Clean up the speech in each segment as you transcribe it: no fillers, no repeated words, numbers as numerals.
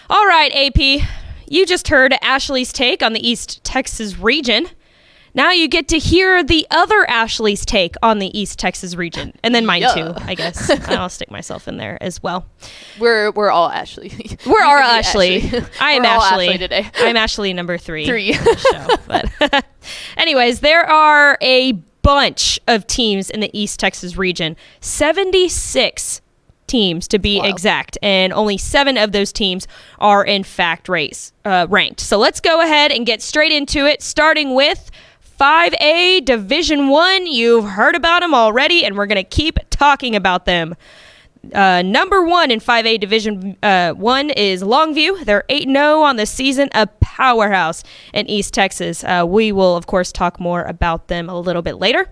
All right, AP, you just heard Ashley's take on the East Texas region. Now you get to hear the other Ashley's take on the East Texas region, and then mine too, I guess. I'll stick myself in there as well. We're all Ashley. We're all Ashley. I am Ashley today. I'm Ashley number 3. On the show, but anyways, there are a bunch of teams in the East Texas region. 76 teams to be exact, and only 7 of those teams are in fact ranked. So let's go ahead and get straight into it, starting with 5A Division 1. You've heard about them already, and we're going to keep talking about them. Number 1 in 5A Division 1 is Longview. They're 8-0 on the season, a powerhouse in East Texas. We will, of course, talk more about them a little bit later.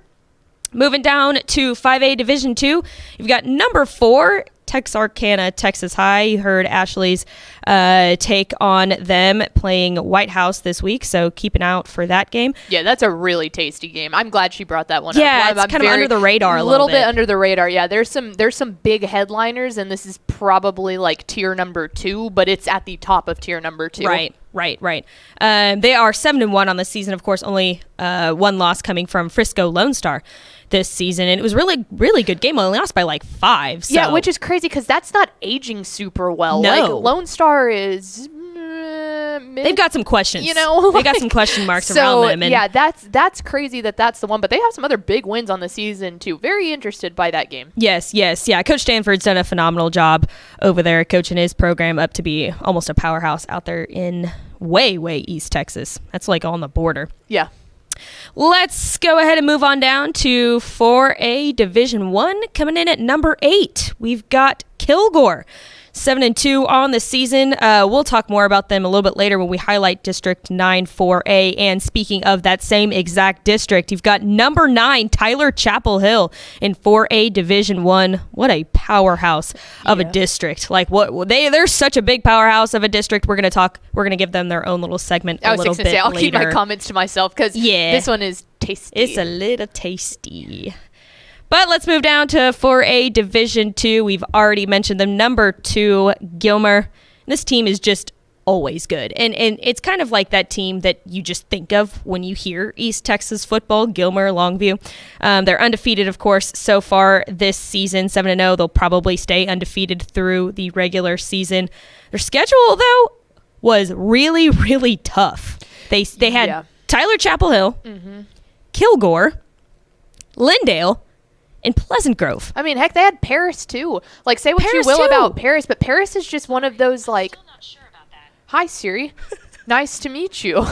Moving down to 5A Division 2, you've got number 4, Texarkana, Texas High. You heard Ashley's take on them playing White House this week, so keep an eye out for that game. Yeah, that's a really tasty game. I'm glad she brought that one up. Yeah, it's kind of under the radar a little bit. Under the radar, yeah. There's some big headliners, and this is probably like tier number 2, but it's at the top of tier number 2. Right. They are 7-1 on the season. Of course, only one loss coming from Frisco Lone Star this season, and it was really good game. Only lost by like 5. So. Yeah, which is crazy because that's not aging super well. No. Like Lone Star is they've got some questions. They got some question marks around them. And yeah, that's crazy that's the one. But they have some other big wins on the season too. Very interested by that game. Yes. Yeah, Coach Stanford's done a phenomenal job over there coaching his program up to be almost a powerhouse out there in way East Texas. That's like on the border. Yeah. Let's go ahead and move on down to 4A Division 1. Coming in at number 8, we've got Kilgore. 7-2 on the season. We'll talk more about them a little bit later when we highlight District 9 4A. And speaking of that same exact district, you've got number 9, Tyler Chapel Hill in 4A Division 1. What a powerhouse of a district. Like they're such a big powerhouse of a district. We're going to give them their own little segment a little bit later. I'll keep my comments to myself because this one is tasty. It's a little tasty. But let's move down to 4A Division 2. We've already mentioned them. Number 2, Gilmer. This team is just always good. And it's kind of like that team that you just think of when you hear East Texas football, Gilmer, Longview. They're undefeated, of course, so far this season, 7-0. They'll probably stay undefeated through the regular season. Their schedule, though, was really tough. They had Tyler Chapel Hill, Kilgore, Lindale, in Pleasant Grove. I mean, heck, they had Paris too. Like, say what you will about Paris, but Paris is just one of those, like... I'm still not sure about that. Hi, Siri. Nice to meet you.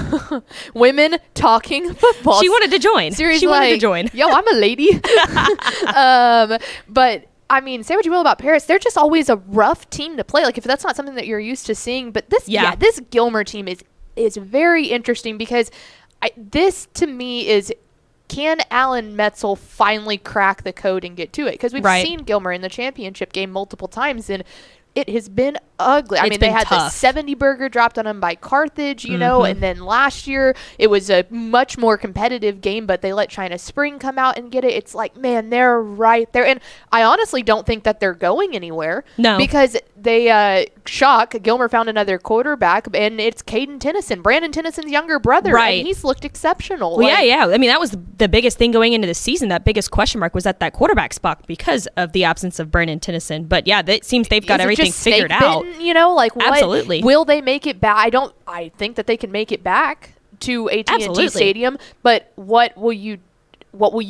Women talking football. She wanted to join. Siri's she wanted to join. Yo, I'm a lady. But, I mean, say what you will about Paris. They're just always a rough team to play. Like, if that's not something that you're used to seeing. But this Gilmer team is very interesting because this, to me, is... Can Alan Metzel finally crack the code and get to it? Because we've seen Gilmer in the championship game multiple times, and it has been ugly. I mean, they had the 70 burger dropped on them by Carthage, you know, and then last year it was a much more competitive game, but they let China Spring come out and get it. It's like, man, they're right there. And I honestly don't think that they're going anywhere. No. Because they, Gilmer found another quarterback, and it's Caden Tennyson, Brandon Tennyson's younger brother. Right. And he's looked exceptional. Well, yeah. I mean, that was the biggest thing going into the season. That biggest question mark was at that quarterback spot because of the absence of Brandon Tennyson. But yeah, it seems they've got everything figured out. You know, like what, absolutely. Will they make it back? I think that they can make it back to AT&T Stadium, but what will you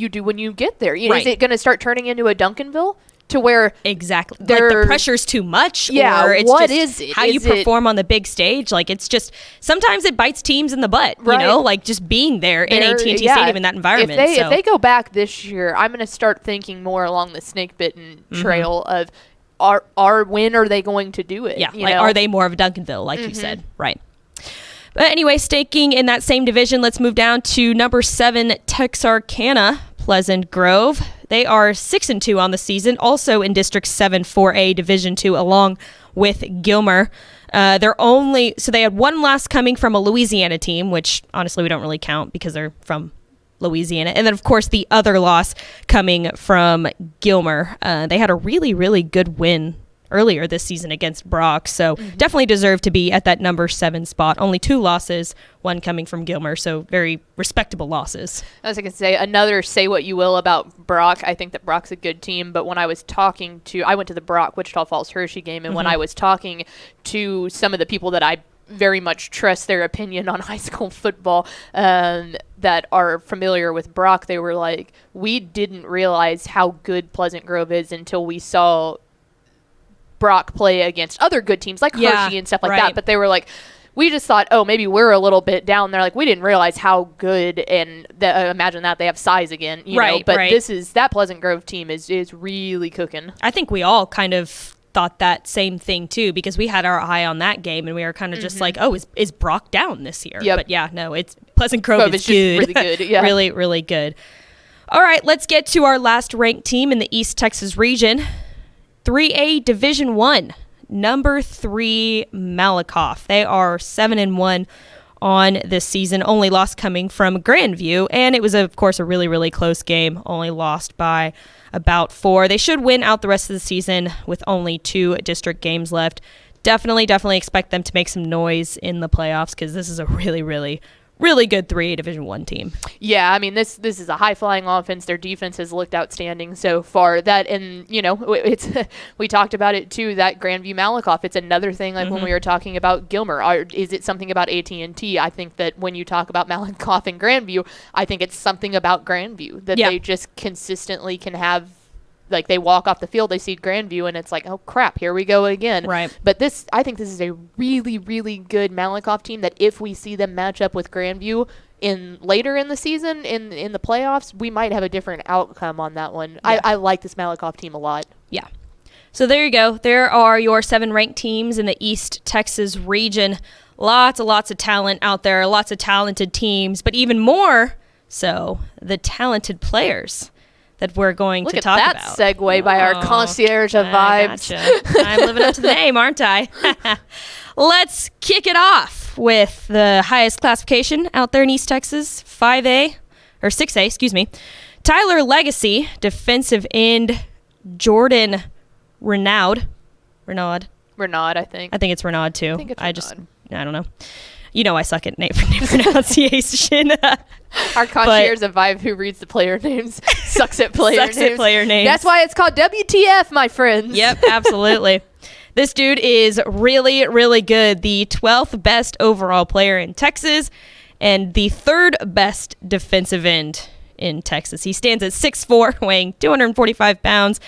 do when you get there? You know, is it going to start turning into a Duncanville to where exactly like the pressure's too much? Yeah, or it's what just is it? How you perform on the big stage? Like it's just sometimes it bites teams in the butt. You know, like just being there in AT&T Stadium in that environment. If they go back this year, I'm going to start thinking more along the snake bitten trail of. When are they going to do it? Yeah, like are they more of a Duncanville, like you said, right? But anyway, staking in that same division, let's move down to number 7, Texarkana, Pleasant Grove. They are 6-2 on the season, also in District 7 4A Division 2, along with Gilmer. They had one loss coming from a Louisiana team, which honestly we don't really count because they're from Louisiana. And then, of course, the other loss coming from Gilmer. They had a really good win earlier this season against Brock. So definitely deserve to be at that number 7 spot. Only 2 losses, 1 coming from Gilmer. So very respectable losses. As I can say, another say what you will about Brock. I think that Brock's a good team. But when I was talking to, I went to the Brock Wichita Falls Hershey game. And when I was talking to some of the people that I very much trust their opinion on high school football that are familiar with Brock, they were like, we didn't realize how good Pleasant Grove is until we saw Brock play against other good teams like Hershey and stuff like that. But they were like, we just thought, oh, maybe we're a little bit down. They're like, we didn't realize how good, and imagine that they have size again, you know. But that Pleasant Grove team is really cooking. I think we all kind of thought that same thing too, because we had our eye on that game and we were kind of just like, oh, is Brock down this year? But yeah, no, it's Pleasant Grove is good. Really good. Yeah. Really, really good. All right, let's get to our last ranked team in the East Texas region. 3A Division 1, number 3 Malakoff. They are 7-1 on this season, only loss coming from Grandview, and it was of course a really, really close game, only lost by about 4. They should win out the rest of the season with only 2 district games left. Definitely expect them to make some noise in the playoffs, because this is a really, really, really good 3A Division 1 team. Yeah, I mean, this is a high-flying offense. Their defense has looked outstanding so far. That, and, you know, it's we talked about it, too, that Grandview Malakoff. It's another thing, like when we were talking about Gilmer. Is it something about AT&T? I think that when you talk about Malakoff and Grandview, I think it's something about Grandview, that they just consistently can have, like, they walk off the field, they see Grandview, and it's like, oh, crap, here we go again. Right. But I think this is a really, really good Malakoff team that if we see them match up with Grandview later in the season, in the playoffs, we might have a different outcome on that one. Yeah. I like this Malakoff team a lot. Yeah. So there you go. There are your 7 ranked teams in the East Texas region. Lots of talent out there, lots of talented teams, but even more so, the talented players that we're going to talk about. Look at that segue by our concierge of vibes. Gotcha. I'm living up to the name, aren't I? Let's kick it off with the highest classification out there in East Texas, 6A, excuse me. Tyler Legacy, defensive end, Jordan Renaud, I think. I think it's Renaud, too. I think it's Renaud. I don't know. You know I suck at name pronunciation. Our concierge of Vibe who reads the player names sucks at player names. That's why it's called WTF, my friends. Yep, absolutely. This dude is really, really good. The 12th best overall player in Texas and the 3rd best defensive end in Texas. He stands at 6'4", weighing 245 pounds.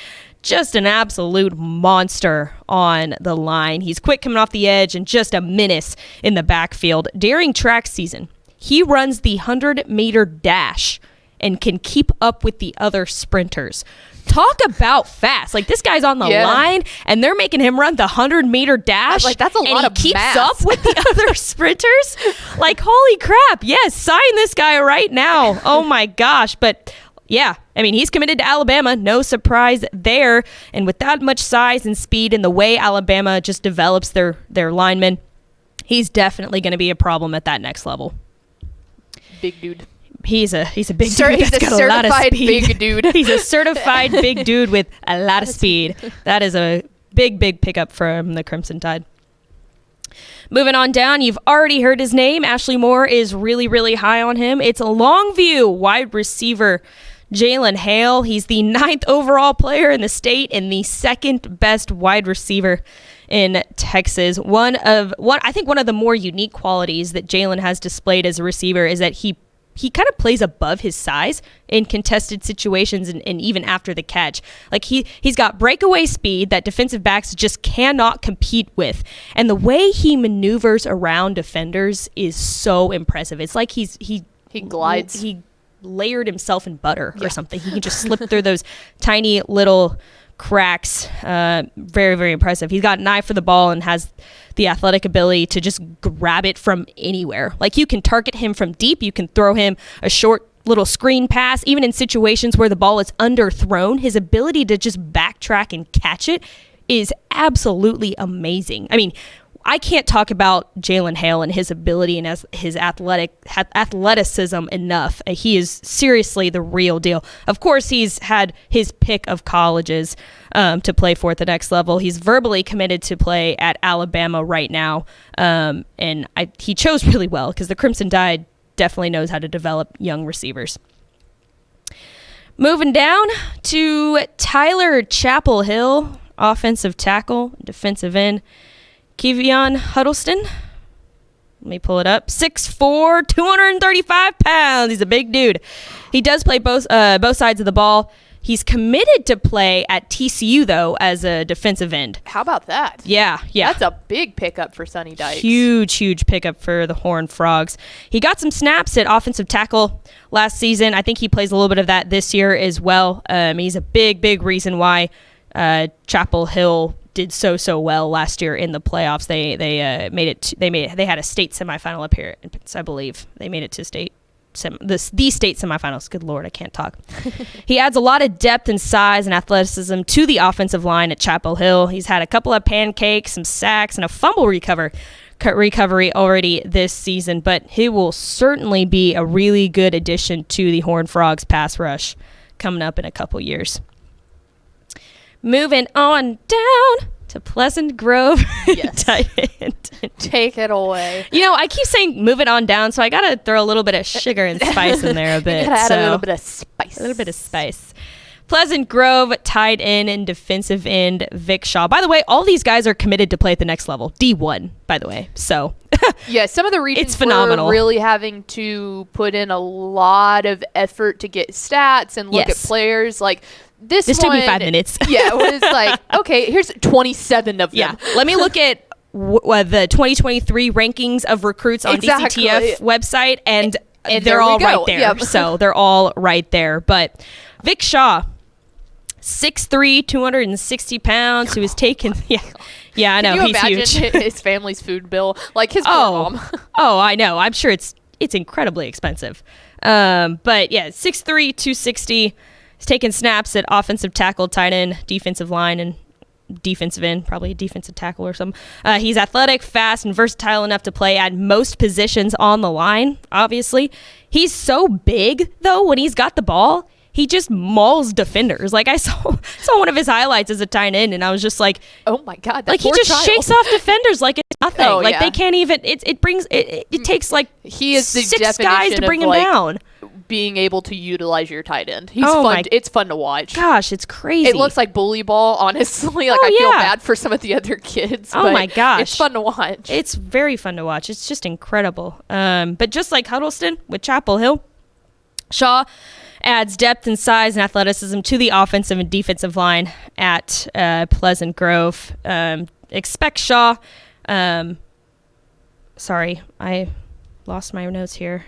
Just an absolute monster on the line. He's quick coming off the edge and just a menace in the backfield. During track season, he runs the 100-meter dash and can keep up with the other sprinters. Talk about fast. Like, this guy's on the line, and they're making him run the 100-meter dash. Like, that's a lot of math. And he keeps math. up with the other sprinters. Like, holy crap. Yes, sign this guy right now. Oh, my gosh. But yeah, I mean, he's committed to Alabama. No surprise there. And with that much size and speed and the way Alabama just develops their linemen, he's definitely going to be a problem at that next level. Big dude. He's a big dude. He's a certified big dude. He's a certified big dude with a lot of speed. That is a big pickup from the Crimson Tide. Moving on down, you've already heard his name. Ashley Moore is really, really high on him. It's a Longview wide receiver, Jalen Hale. He's the 9th overall player in the state and the 2nd best wide receiver in Texas. I think one of the more unique qualities that Jalen has displayed as a receiver is that he kind of plays above his size in contested situations and even after the catch. Like he's got breakaway speed that defensive backs just cannot compete with. And the way he maneuvers around defenders is so impressive. It's like he glides. He layered himself in butter or something. He can just slip through those tiny little cracks. Very, very impressive. He's got an eye for the ball and has the athletic ability to just grab it from anywhere. Like, you can target him from deep. You can throw him a short little screen pass. Even in situations where the ball is underthrown, his ability to just backtrack and catch it is absolutely amazing. I mean, I can't talk about Jalen Hale and his ability and his athleticism enough. He is seriously the real deal. Of course, he's had his pick of colleges to play for at the next level. He's verbally committed to play at Alabama right now, and he chose really well because the Crimson Tide definitely knows how to develop young receivers. Moving down to Tyler Chapel Hill, offensive tackle, defensive end. Kevion Huddleston. Let me pull it up. 6'4", 235 pounds. He's a big dude. He does play both sides of the ball. He's committed to play at TCU, though, as a defensive end. How about that? Yeah. That's a big pickup for Sonny Dykes. Huge pickup for the Horned Frogs. He got some snaps at offensive tackle last season. I think he plays a little bit of that this year as well. He's a big reason why Chapel Hill did so well last year in the playoffs. They had a state semifinal appearance, I believe. They made it to the state semifinals. Good Lord, I can't talk. He adds a lot of depth and size and athleticism to the offensive line at Chapel Hill. He's had a couple of pancakes, some sacks, and a fumble recovery already this season, but he will certainly be a really good addition to the Horned Frogs pass rush coming up in a couple years. Moving on down to Pleasant Grove. Yes. Take it away. I keep saying move it on down, so I got to throw a little bit of sugar and spice in there a bit. You got to add a little bit of spice. A little bit of spice. Pleasant Grove, tight end and defensive end Vic Shaw. By the way, all these guys are committed to play at the next level. D1, by the way. So, yeah, some of the regions it's phenomenal. We're really having to put in a lot of effort to get stats and look at players. Like, This took me 5 minutes. Yeah, it was like, okay, here's 27 of them. Yeah, let me look at the 2023 rankings of recruits on DCTF website, and they're all right there. Yep. So they're all right there. But Vic Shaw, 6'3", 260 pounds, who was taken. Yeah, I know. Can you he's imagine huge. his family's food bill? Like his poor mom. I know. I'm sure it's incredibly expensive. But yeah, 6'3", 260. He's taking snaps at offensive tackle, tight end, defensive line, and defensive end, probably a defensive tackle or something. He's athletic, fast, and versatile enough to play at most positions on the line, obviously. He's so big, though, when he's got the ball, he just mauls defenders. Like, I saw one of his highlights as a tight end, and I was just like, oh my God, like, he just shakes off defenders like it's nothing. Oh, like, they can't even, it takes like he is the 6 guys to bring him down. Being able to utilize your tight end. He's fun. It's fun to watch. Gosh, it's crazy. It looks like bully ball, honestly. Like, I feel bad for some of the other kids. Oh my gosh. It's fun to watch. It's very fun to watch. It's just incredible. But just like Huddleston with Chapel Hill, Shaw adds depth and size and athleticism to the offensive and defensive line at Pleasant Grove. Expect Shaw. Sorry, I lost my notes here.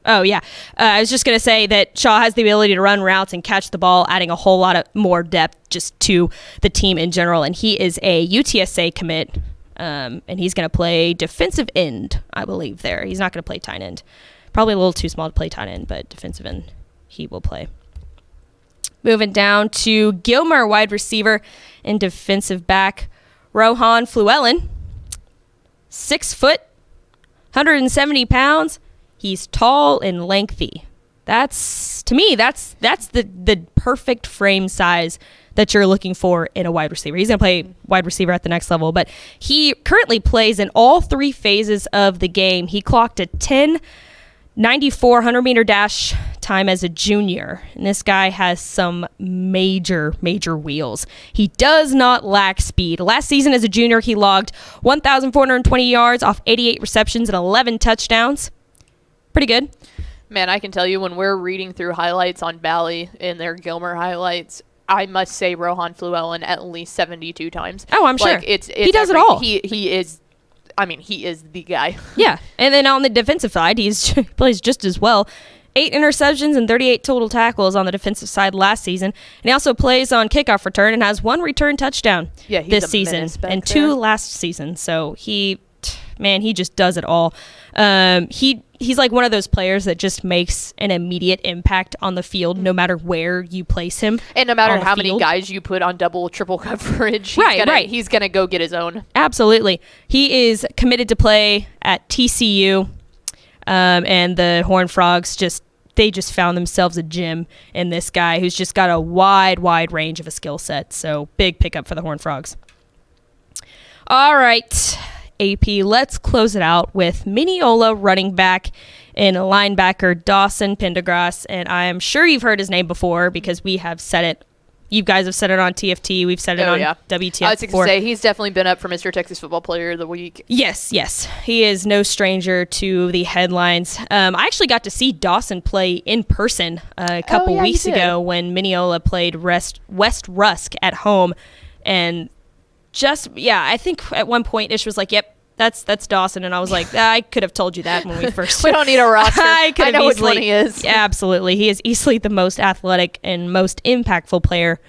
I was just going to say that Shaw has the ability to run routes and catch the ball, adding a whole lot of more depth just to the team in general. And he is a UTSA commit, and he's going to play defensive end, I believe, there. He's not going to play tight end. Probably a little too small to play tight end, but defensive end he will play. Moving down to Gilmer, wide receiver and defensive back, Rohan Fluellen, 6 foot, 170 pounds. He's tall and lengthy. To me, that's the perfect frame size that you're looking for in a wide receiver. He's going to play wide receiver at the next level, but he currently plays in all 3 phases of the game. He clocked a 10.94 100-meter dash time as a junior, and this guy has some major wheels. He does not lack speed. Last season as a junior, he logged 1,420 yards off 88 receptions and 11 touchdowns. Pretty good. Man, I can tell you when we're reading through highlights on Bally in their Gilmer highlights, I must say Rohan Fluellen at least 72 times. Oh, I'm sure. He does it all. He is the guy. Yeah. And then on the defensive side, he plays just as well. 8 interceptions and 38 total tackles on the defensive side last season. And he also plays on kickoff return and has 1 return touchdown this season and 2 last season. So man, he just does it all. He's like one of those players that just makes an immediate impact on the field, no matter where you place him, and no matter how many guys you put on double, triple coverage. He's gonna go get his own. Absolutely, he is committed to play at TCU, and the Horned Frogs just found themselves a gem in this guy who's just got a wide range of a skill set. So big pickup for the Horned Frogs. All right, AP, let's close it out with Mineola running back and linebacker Dawson Pendergrass. And I am sure you've heard his name before because we have said it. You guys have said it on TFT. We've said it on WTF. I was going to say, he's definitely been up for Mr. Texas Football Player of the Week. Yes. He is no stranger to the headlines. I actually got to see Dawson play in person a couple weeks ago when Mineola played West Rusk at home. And I think at one point Ish was like, yep, that's Dawson. And I was like, I could have told you that when we first. We don't need a roster. I know which one he is. Yeah, absolutely. He is easily the most athletic and most impactful player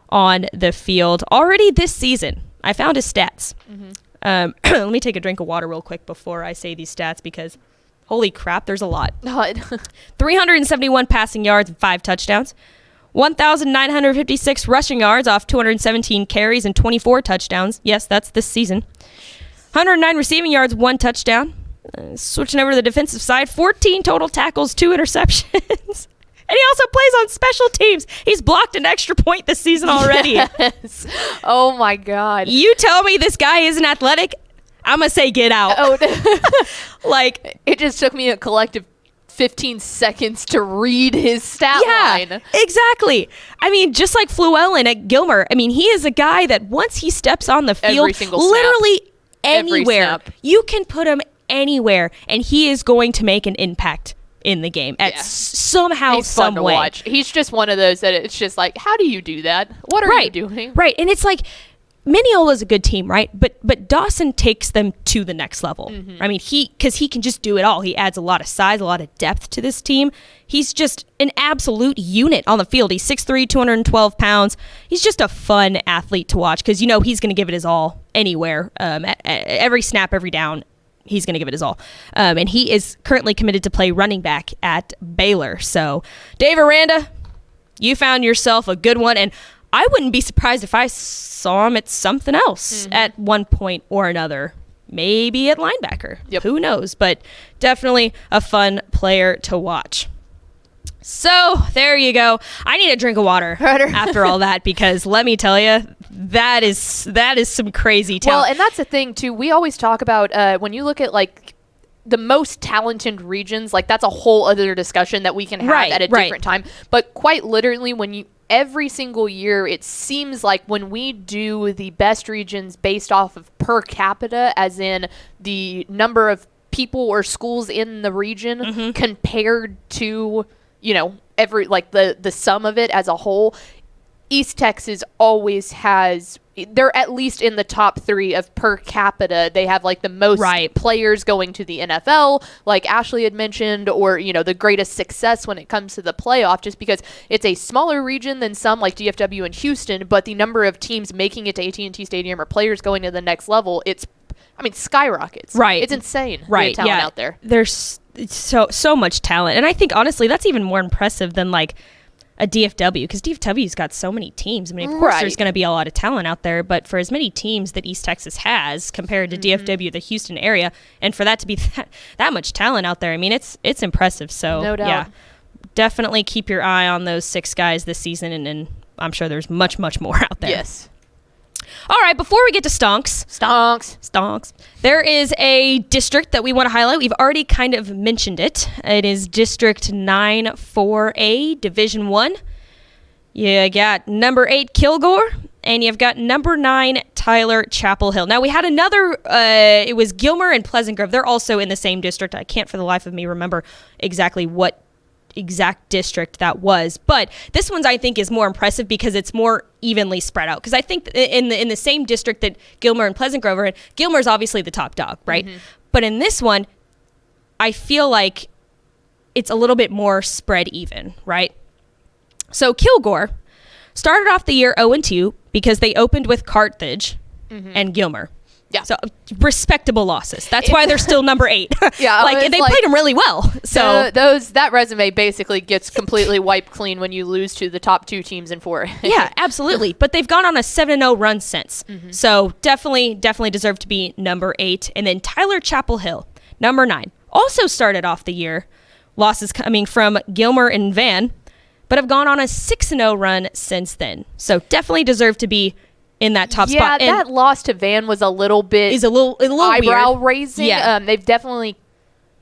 on the field already this season. I found his stats. Mm-hmm. Let me take a drink of water real quick before I say these stats because holy crap, there's a lot. 371 passing yards and 5 touchdowns. 1,956 rushing yards off 217 carries and 24 touchdowns. Yes, that's this season. 109 receiving yards, 1 touchdown. Switching over to the defensive side, 14 total tackles, 2 interceptions. And he also plays on special teams. He's blocked an extra point this season already. Yes. Oh, my God. You tell me this guy isn't athletic, I'm going to say get out. Like, it just took me a collective 15 seconds to read his stat line. Exactly. I mean, just like Fluellen at Gilmer, I mean, he is a guy that once he steps on the field, literally anywhere, you can put him anywhere, and he is going to make an impact in the game at somehow, he's fun to watch. He's just one of those that it's just like, how do you do that? What are you doing? Right. And it's like, Mineola's a good team, right? But Dawson takes them to the next level. Mm-hmm. I mean, because he can just do it all. He adds a lot of size, a lot of depth to this team. He's just an absolute unit on the field. He's 6'3", 212 pounds. He's just a fun athlete to watch because, he's going to give it his all anywhere. At every snap, every down, he's going to give it his all. And he is currently committed to play running back at Baylor. So, Dave Aranda, you found yourself a good one. And I wouldn't be surprised if I saw him at something else at one point or another. Maybe at linebacker. Yep. Who knows? But definitely a fun player to watch. So there you go. I need a drink of water after all that because let me tell you, that is some crazy talent. Well, and that's the thing too. We always talk about when you look at like the most talented regions, like that's a whole other discussion that we can have at a different time. But quite literally, every single year, it seems like when we do the best regions based off of per capita, as in the number of people or schools in the region compared to, every the sum of it as a whole, East Texas always has, they're at least in the top 3 of per capita. They have like the most players going to the NFL, like Ashley had mentioned, or, the greatest success when it comes to the playoff, just because it's a smaller region than some like DFW and Houston, but the number of teams making it to AT&T Stadium or players going to the next level, skyrockets. Right. It's insane. Right. The talent out there. There's so much talent. And I think, honestly, that's even more impressive than like a DFW, because DFW's got so many teams. I mean, of course, there's going to be a lot of talent out there, but for as many teams that East Texas has compared to DFW, the Houston area, and for that to be that much talent out there, I mean, it's impressive. So, no doubt. Definitely keep your eye on those 6 guys this season, and I'm sure there's much, much more out there. Yes. All right, before we get to stonks, there is a district that we want to highlight. We've already kind of mentioned it. It is District 9-4A, Division 1. You got number 8, Kilgore, and you've got number 9, Tyler Chapel Hill. Now, we had another, it was Gilmer and Pleasant Grove. They're also in the same district. I can't for the life of me remember exactly what exact district that was, but this one's I think is more impressive because it's more evenly spread out, because I think in the same district that Gilmer and Pleasant Grove are in, Gilmer's obviously the top dog, right? But in this one, I feel like it's a little bit more spread even, right? So Kilgore started off the year 0-2 because they opened with Carthage and Gilmer. Yeah. So respectable losses. That's why they're still number 8. Yeah. Like they played them really well. So that resume basically gets completely wiped clean when you lose to the top 2 teams in 4. Yeah, absolutely. But they've gone on a 7-0 run since. So definitely deserve to be number 8. And then Tyler Chapel Hill, number 9, also started off the year. Losses coming from Gilmer and Van, but have gone on a 6-0 run since then. So definitely deserve to be in that top spot. Yeah, that loss to Van was a little eyebrow weird. Raising. Yeah. They've definitely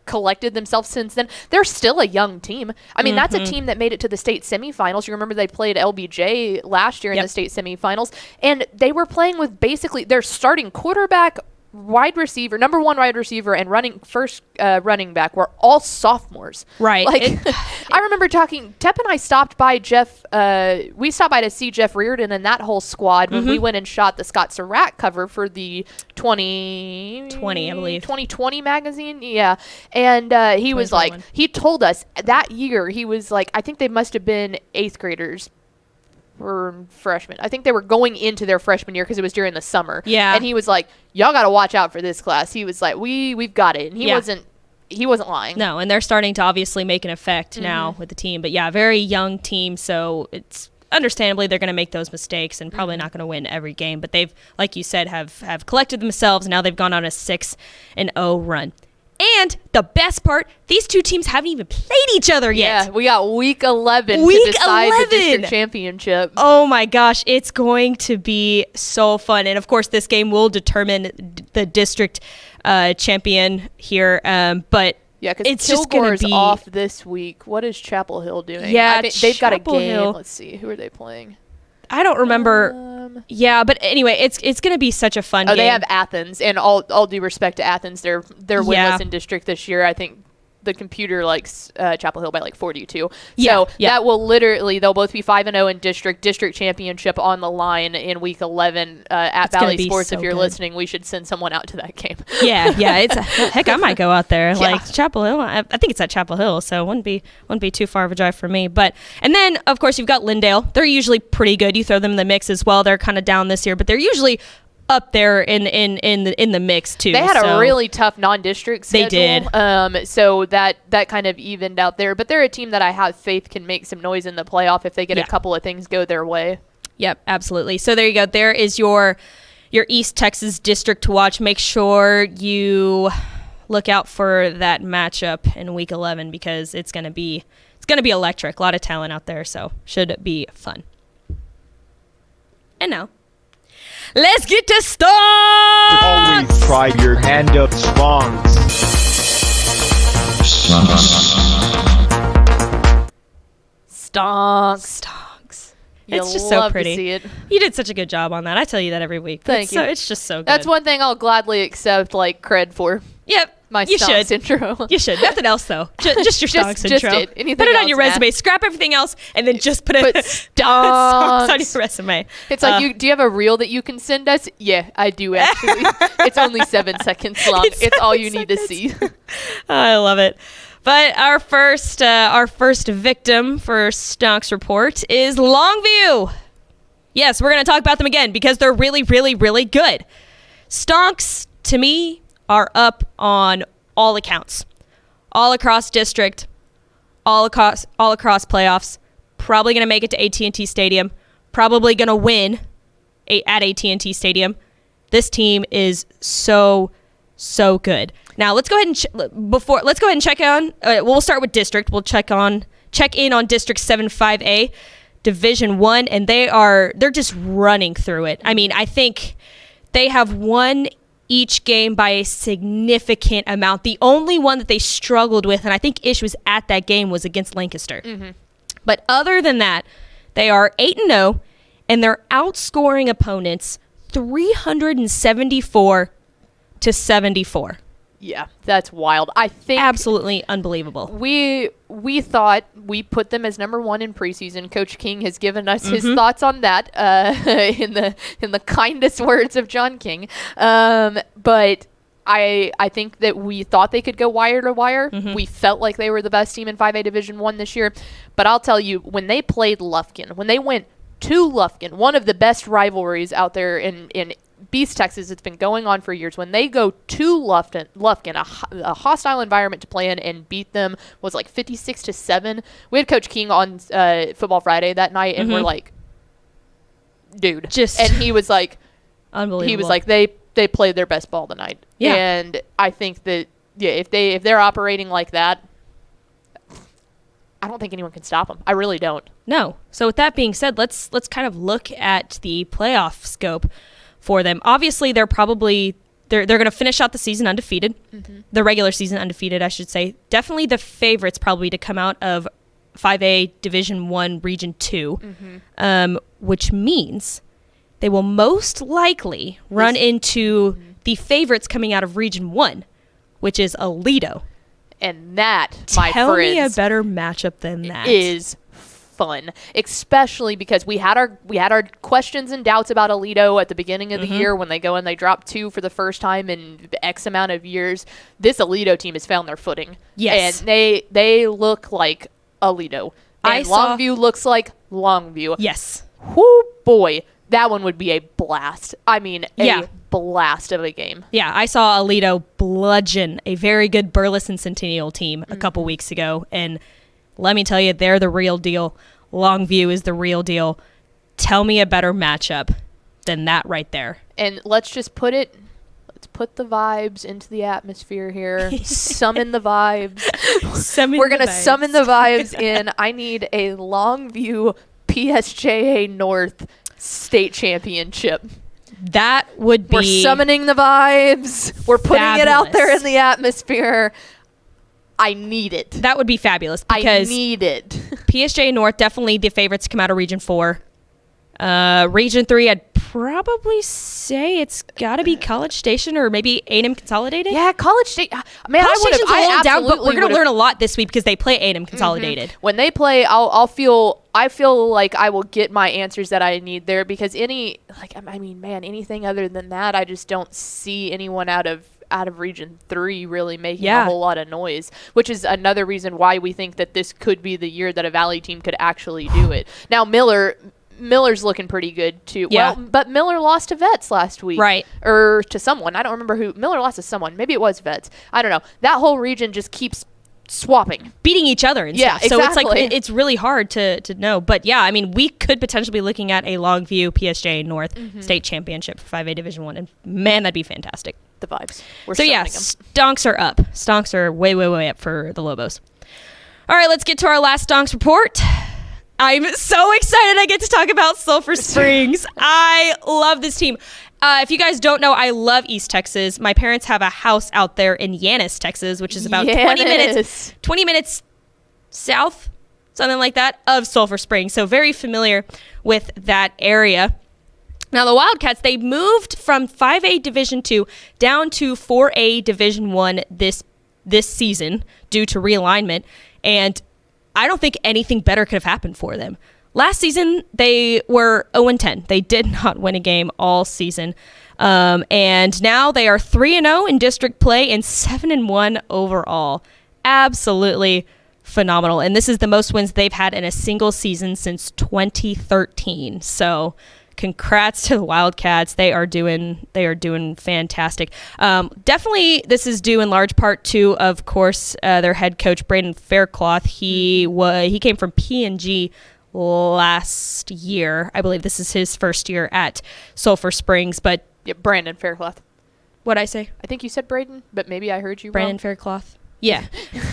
collected themselves since then. They're still a young team. I mean, that's a team that made it to the state semifinals. You remember they played LBJ last year in the state semifinals, and they were playing with basically their starting quarterback, wide receiver, number 1 wide receiver, and running back were all sophomores. Right. Like, I remember talking, Tep and I stopped by we stopped by to see Jeff Reardon and that whole squad when we went and shot the Scott Surratt cover for the 2020, I believe. 2020 magazine. Yeah. And he was like, he told us that year, he was like, I think they must have been 8th graders or freshmen. I think they were going into their freshman year because it was during the summer. Yeah. And he was like, y'all got to watch out for this class. He was like, we've got it. And he wasn't lying. No, and they're starting to obviously make an effect now with the team. But yeah, very young team, so it's understandably they're going to make those mistakes and probably not going to win every game. But they've, like you said, have collected themselves. Now they've gone on a 6-0 run. And the best part, these 2 teams haven't even played each other yet. Yeah, we got week 11 to decide the district championship. Oh my gosh, it's going to be so fun. And of course, this game will determine the district champion here. But yeah, because Kilgore's off this week. What is Chapel Hill doing? Yeah, they've got a game. Hill. Let's see, who are they playing? I don't remember. Yeah, but anyway, it's going to be such a fun game. They have Athens, and all due respect to Athens, they're winless in district this year. I think the computer likes Chapel Hill by like 42. So that will literally, they'll both be 5-0 in district championship on the line in week 11 at Valley Sports. So if you're listening, we should send someone out to that game. Yeah. It's heck, I might go out there. Like Chapel Hill, I think it's at Chapel Hill, so it wouldn't be too far of a drive for me. And then of course you've got Lindale. They're usually pretty good. You throw them in the mix as well. They're kind of down this year, but they're usually up there in the mix too. They had a really tough non-district schedule. They did. So that kind of evened out there. But they're a team that I have faith can make some noise in the playoff if they get a couple of things go their way. Yep, absolutely. So there you go. There is your East Texas district to watch. Make sure you look out for that matchup in week 11 because it's going to be electric. A lot of talent out there, so should be fun. And now, let's get to Stonks! Always try your hand up, Stonks. Stonks. It's just so pretty. To see it. You did such a good job on that. I tell you that every week. Thank you. It's just so good. That's one thing I'll gladly accept cred for. Yep. My Stonks intro. You should. Nothing else, though. Just your Stonks intro. Just put it on your resume. Scrap everything else, and then just put Stonks on your resume. It's like, do you have a reel that you can send us? Yeah, I do, actually. It's only 7 seconds long. It's all you need to see. I love it. But our first victim for Stonks Report is Longview. Yes, we're going to talk about them again because they're really, really, really good. Stonks, to me, are up on all accounts, all across district, all across playoffs. Probably going to make it to AT&T Stadium. Probably going to win at AT&T Stadium. This team is so good. Now let's go ahead and check on. We'll start with district. We'll check in on District 7-5A, Division 1, and they're just running through it. I mean, I think they have won each game by a significant amount. The only one that they struggled with, and I think Ish was at that game, was against Lancaster. Mm-hmm. But other than that, they are 8-0, and they're outscoring opponents 374-74. Yeah, that's wild. I think absolutely unbelievable. We thought we put them as number 1 in preseason. Coach King has given us his thoughts on that in the kindest words of John King. But I think that we thought they could go wire to wire. Mm-hmm. We felt like they were the best team in 5A Division 1 this year. But I'll tell you, when they played Lufkin, when they went to Lufkin, one of the best rivalries out there in Beast Texas, it's been going on for years. When they go to Lufkin, a hostile environment to play in, and beat them was like 56-7. We had Coach King on Football Friday that night, and we're like, dude. And he was like, unbelievable. He was like, they played their best ball tonight. Yeah. And I think that, if they're operating like that, I don't think anyone can stop them. I really don't. No. So with that being said, let's kind of look at the playoff scope for them. Obviously, they're going to finish out the season undefeated, the regular season undefeated, I should say. Definitely the favorites probably to come out of 5A Division 1 Region 2, which means they will most likely run into the favorites coming out of Region 1, which is Aledo. And that, my friends, tell me a better matchup than that. Is fun, especially because we had our questions and doubts about Aledo at the beginning of the year when they go and they drop 2 for the first time in X amount of years. This Aledo team has found their footing. Yes. And they look like Aledo. And Longview looks like Longview. Yes. Whoo, boy. That one would be a blast. I mean, a blast of a game. Yeah, I saw Aledo bludgeon a very good Burleson Centennial team a couple weeks ago, and let me tell you, they're the real deal. Longview is the real deal. Tell me a better matchup than that right there. And let's put the vibes into the atmosphere here. Summon the vibes. We're going to summon the vibes in. I need a Longview PSJA North state championship. That would be... We're summoning the vibes. We're putting it out there in the atmosphere. I need it. That would be fabulous because I need it. PSJ North, definitely the favorites to come out of Region 4. Region 3, I'd probably say it's got to be College Station or maybe A&M Consolidated. Yeah, College Station. Man, College Station's a little down, but we're going to learn a lot this week because they play A&M Consolidated. When they play, I feel like I will get my answers that I need there because anything other than that, I just don't see anyone out of Region 3 really making a whole lot of noise, which is another reason why we think that this could be the year that a Valley team could actually do it. Now, Miller's looking pretty good too. Yeah. Well, but Miller lost to Vets last week. Right. Or to someone. I don't remember who. Miller lost to someone. Maybe it was Vets. I don't know. That whole region just keeps swapping. Beating each other and stuff. Exactly. So it's like, it's really hard to know. But yeah, I mean, we could potentially be looking at a Longview PSJ North state championship for 5A Division 1. And man, that'd be fantastic. The vibes. Stonks are up. Stonks are way, way, way up for the Lobos. All right, let's get to our last Stonks report. I'm so excited I get to talk about Sulphur Springs. I love this team. If you guys don't know, I love East Texas. My parents have a house out there in Yanis, Texas, which is about 20 minutes south, something like that, of Sulphur Springs. So very familiar with that area. Now, the Wildcats, they moved from 5A Division 2 down to 4A Division 1 this season due to realignment, and I don't think anything better could have happened for them. Last season, they were 0-10. They did not win a game all season. And now they are 3-0 in district play and 7-1 overall. Absolutely phenomenal. And this is the most wins they've had in a single season since 2013. So congrats to the Wildcats. They are doing fantastic. Definitely, this is due in large part to, of course, their head coach Braden Faircloth. He came from P&G last year. I believe this is his first year at Sulphur Springs. But Brandon Faircloth. What'd I say? I think you said Braden, but maybe I heard you Brandon wrong. Faircloth. Yeah,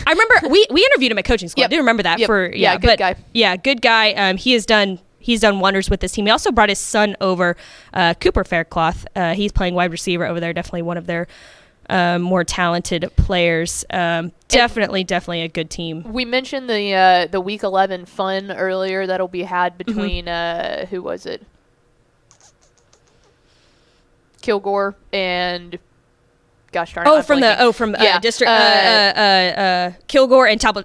I remember we interviewed him at coaching school. I do remember that. Good guy. Yeah, good guy. He's done wonders with this team. He also brought his son over, Cooper Faircloth. He's playing wide receiver over there. Definitely one of their more talented players. Definitely a good team. We mentioned the Week 11 fun earlier that'll be had between who was it? Kilgore and gosh darn it. District Kilgore and Chapel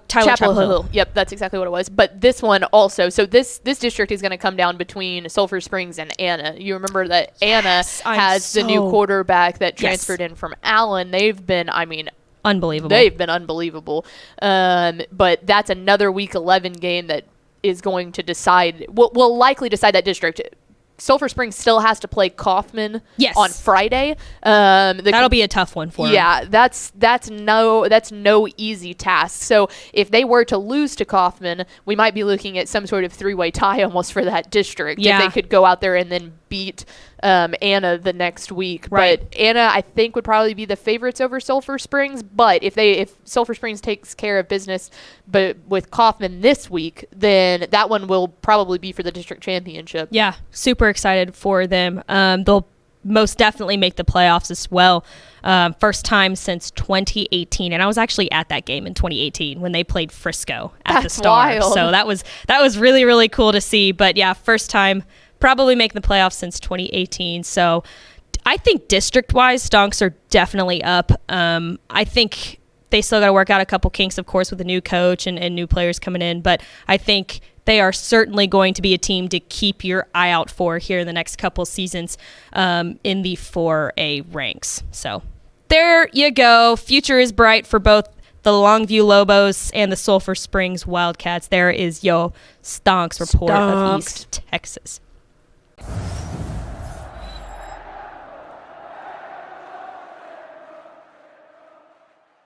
Hill. Yep, that's exactly what it was. But this one also, so this district is going to come down between Sulphur Springs and Anna. You remember that Anna has the new quarterback that transferred in from Allen. They've been, unbelievable. They've been unbelievable. But that's another Week 11 game that is going to will likely decide that district. Sulphur Springs still has to play Kaufman on Friday. That'll be a tough one for them. Yeah, that's no easy task. So if they were to lose to Kaufman, we might be looking at some sort of 3-way tie almost for that district. Yeah. If they could go out there and then beat Anna the next week. Right. But Anna, I think, would probably be the favorites over Sulphur Springs. But if Sulphur Springs takes care of business but with Kaufman this week, then that one will probably be for the district championship. Yeah, super excited for them. They'll most definitely make the playoffs as well. First time since 2018, and I was actually at that game in 2018 when they played Frisco at the Star. Wild. So that was really, really cool to see. But yeah, first time probably making the playoffs since 2018. So I think district-wise, Stonks are definitely up. I think they still got to work out a couple kinks, of course, with a new coach and new players coming in. But I think they are certainly going to be a team to keep your eye out for here in the next couple seasons in the 4A ranks. So there you go. Future is bright for both the Longview Lobos and the Sulphur Springs Wildcats. There is your Stonks report of East Texas.